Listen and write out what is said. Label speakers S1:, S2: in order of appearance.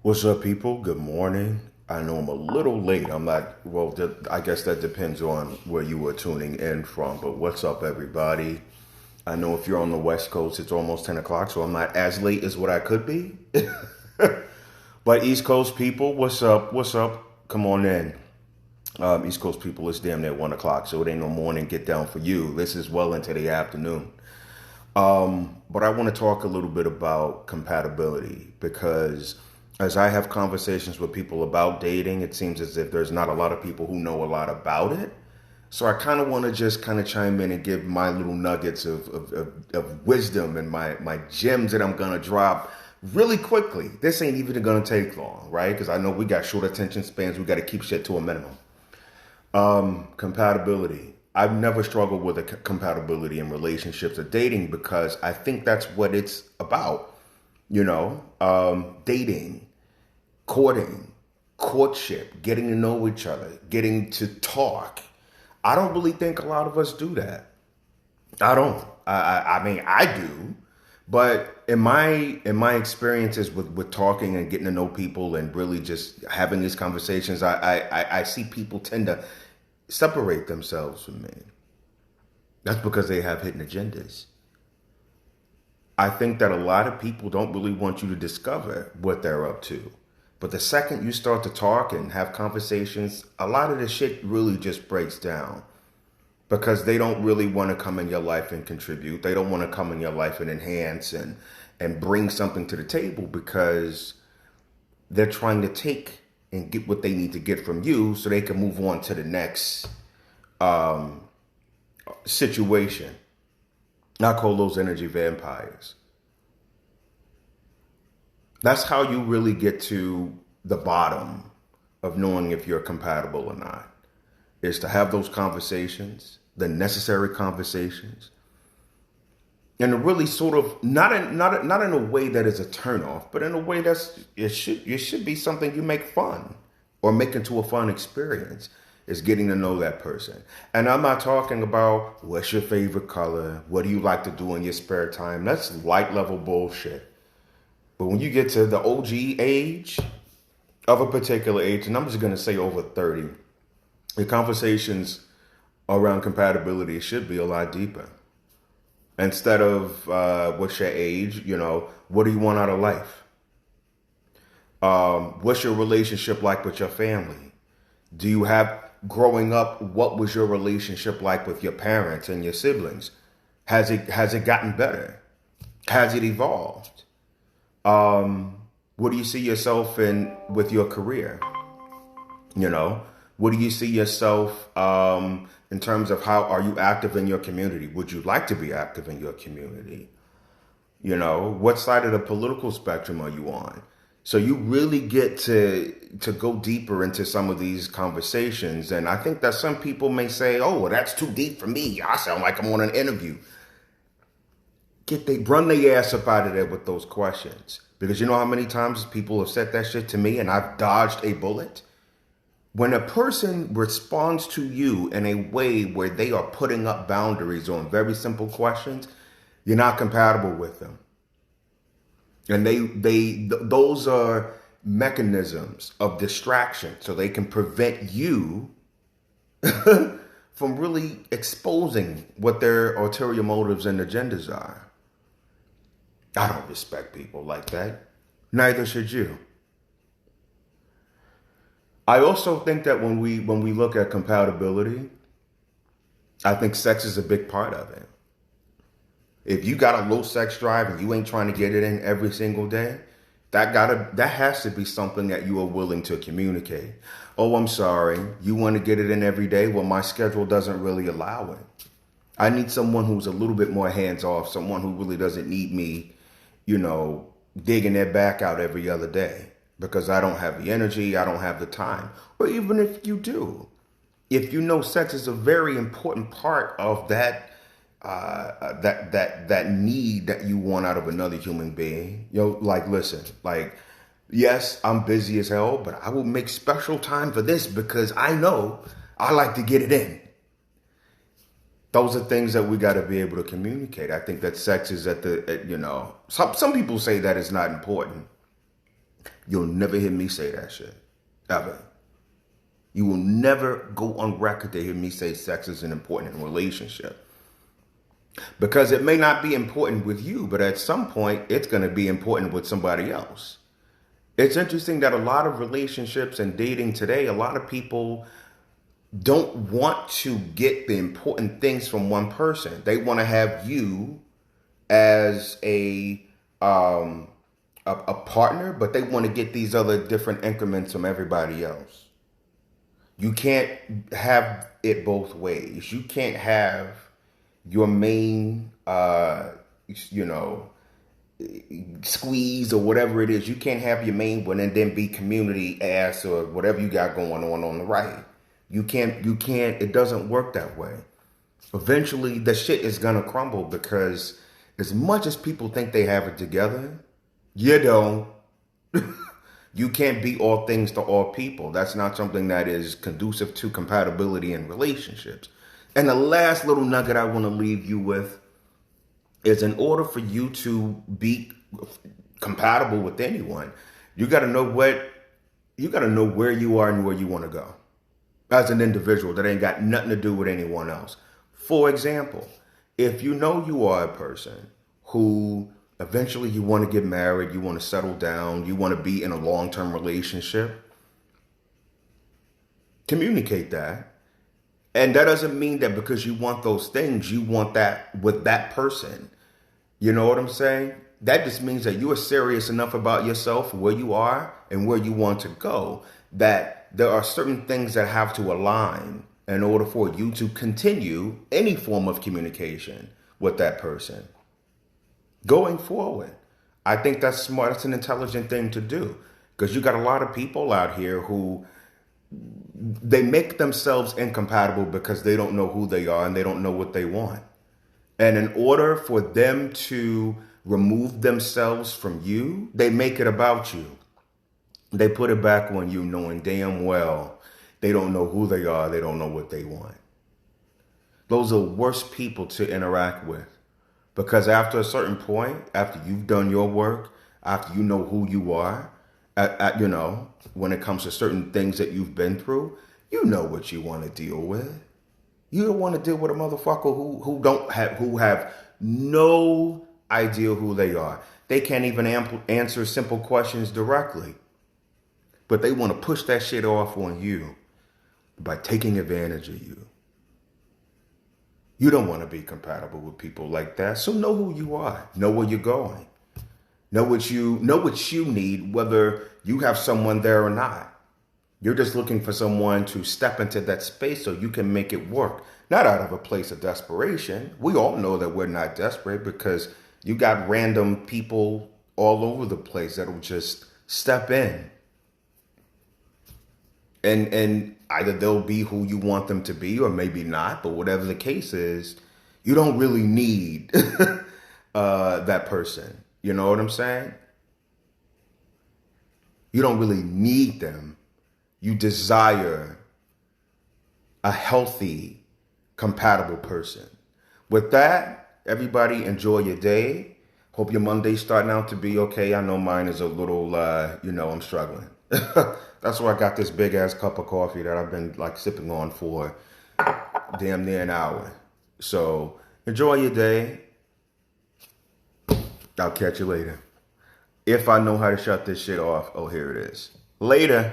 S1: What's up, people? Good morning. I know I'm a little late. I'm not, well, I guess that depends on where you were tuning in from, but what's up, everybody? I know if you're on the West Coast, it's almost 10 o'clock, so I'm not as late as what I could be. But East Coast people, what's up? What's up? Come on in. East Coast people, it's damn near 1 o'clock, so it ain't no morning get down for you. This is well into the afternoon. But I want to talk a little bit about compatibility because as I have conversations with people about dating, it seems as if there's not a lot of people who know a lot about it. So I kind of want to just kind of chime in and give my little nuggets of wisdom and my gems that I'm going to drop really quickly. This ain't even going to take long, right? Because I know we got short attention spans. We got to keep shit to a minimum. Compatibility. I've never struggled with compatibility in relationships or dating because I think that's what it's about. Dating, courting, courtship, getting to know each other, getting to talk. I don't really think a lot of us do that. I don't. I mean, I do, but in my experiences with talking and getting to know people and really just having these conversations, I see people tend to separate themselves from me. That's because they have hidden agendas. I think that a lot of people don't really want you to discover what they're up to. But the second you start to talk and have conversations, a lot of the shit really just breaks down because they don't really want to come in your life and contribute. They don't want to come in your life and enhance and bring something to the table because they're trying to take and get what they need to get from you so they can move on to the next situation. I call those energy vampires. That's how you really get to the bottom of knowing if you're compatible or not, is to have those conversations, the necessary conversations, and to really sort of not in a way that is a turnoff, but in a way it should be something you make fun or make into a fun experience. Is getting to know that person. And I'm not talking about what's your favorite color, what do you like to do in your spare time. That's light level bullshit. But when you get to the OG age of a particular age, and I'm just going to say over 30, the conversations around compatibility should be a lot deeper. Instead of what's your age, what do you want out of life? What's your relationship like with your family? Do you have, growing up, what was your relationship like with your parents and your siblings? Has it gotten better? Has it evolved? What do you see yourself in with your career? What do you see yourself in terms of how are you active in your community? Would you like to be active in your community? What side of the political spectrum are you on? So you really get to go deeper into some of these conversations. And I think that some people may say, oh, well, that's too deep for me. I sound like I'm on an interview. Run their ass up out of there with those questions. Because you know how many times people have said that shit to me and I've dodged a bullet? When a person responds to you in a way where they are putting up boundaries on very simple questions, you're not compatible with them. And those are mechanisms of distraction so they can prevent you from really exposing what their ulterior motives and agendas are. I don't respect people like that. Neither should you. I also think that when we look at compatibility, I think sex is a big part of it. If you got a low sex drive and you ain't trying to get it in every single day, that has to be something that you are willing to communicate. Oh, I'm sorry. You want to get it in every day? Well, my schedule doesn't really allow it. I need someone who's a little bit more hands off, someone who really doesn't need me, digging their back out every other day because I don't have the energy, I don't have the time. Or even if you do, if you know sex is a very important part of that that need that you want out of another human being. Listen, yes, I'm busy as hell, but I will make special time for this because I know I like to get it in. Those are things that we got to be able to communicate. I think that sex is some people say that it's not important. You'll never hear me say that shit. Ever. You will never go on record to hear me say sex is an important in a relationship. Because it may not be important with you, but at some point, it's going to be important with somebody else. It's interesting that a lot of relationships and dating today, a lot of people don't want to get the important things from one person. They want to have you as a partner, but they want to get these other different increments from everybody else. You can't have it both ways. You can't have your main, squeeze or whatever it is. You can't have your main one and then be community ass or whatever you got going on the right. You can't, it doesn't work that way. Eventually the shit is gonna crumble because as much as people think they have it together, you don't. You can't be all things to all people. That's not something that is conducive to compatibility in relationships. And the last little nugget I want to leave you with is in order for you to be compatible with anyone, you got to know where you are and where you want to go as an individual. That ain't got nothing to do with anyone else. For example, if you know you are a person who eventually you want to get married, you want to settle down, you want to be in a long-term relationship, communicate that. And that doesn't mean that because you want those things, you want that with that person. You know what I'm saying? That just means that you are serious enough about yourself, where you are and where you want to go, that there are certain things that have to align in order for you to continue any form of communication with that person. Going forward, I think that's smart. That's an intelligent thing to do, because you got a lot of people out here who they make themselves incompatible because they don't know who they are and they don't know what they want. And in order for them to remove themselves from you, they make it about you. They put it back on you, knowing damn well they don't know who they are. They don't know what they want. Those are worst people to interact with. Because after a certain point, after you've done your work, after you know who you are, when it comes to certain things that you've been through, you know what you want to deal with. You don't want to deal with a motherfucker who have no idea who they are. They can't even answer simple questions directly. But they want to push that shit off on you by taking advantage of you. You don't want to be compatible with people like that. So know who you are. Know where you're going. Know what you need, whether you have someone there or not. You're just looking for someone to step into that space so you can make it work. Not out of a place of desperation. We all know that we're not desperate, because you got random people all over the place that will just step in. And either they'll be who you want them to be or maybe not, but whatever the case is, you don't really need that person. You know what I'm saying? You don't really need them. You desire a healthy, compatible person. With that, everybody enjoy your day. Hope your Monday's starting out to be okay. I know mine is a little, I'm struggling. That's why I got this big ass cup of coffee that I've been sipping on for damn near an hour. So enjoy your day. I'll catch you later. If I know how to shut this shit off. Oh, here it is. Later.